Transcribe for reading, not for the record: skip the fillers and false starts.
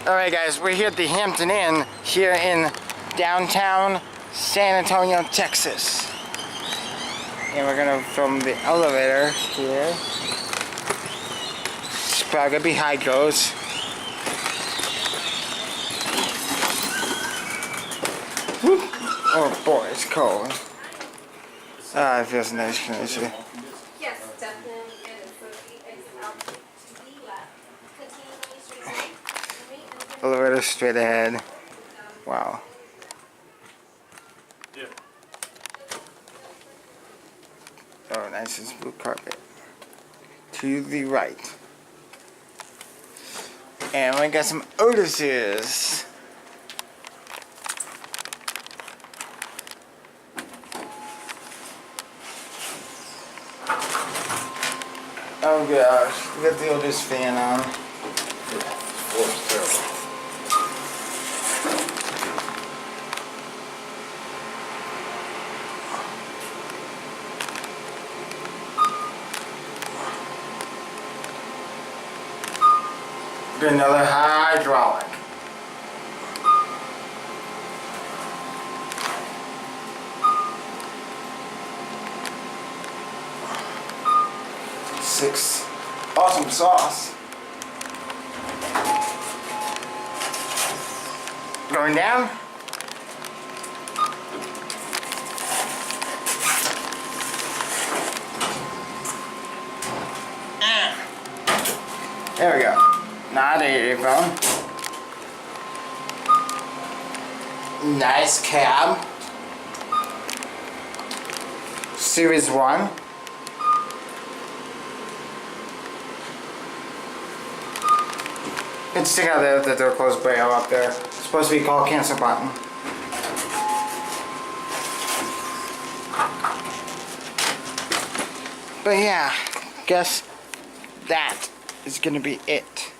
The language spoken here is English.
Alright guys, we're here at the Hampton Inn here in downtown San Antonio, Texas. And we're gonna film the elevator here. It's probably gonna be high goes. Whoop. Oh boy, it's cold. Ah, it feels nice, can I see? Yes, definitely. It is. So the exit out to the left. Continue straight ahead. Elevator straight ahead. Wow. Yeah. Oh, nice, it's blue carpet. To the right. And we got some Otis's. Oh gosh, we got the Otis fan on. Get another hydraulic. Six. Awesome sauce. Going down. There we go. Not a phone. Nice cab. Series 1. Good stick out there with the door closed braille up there. It's supposed to be called cancel button. But yeah, guess that is gonna be it.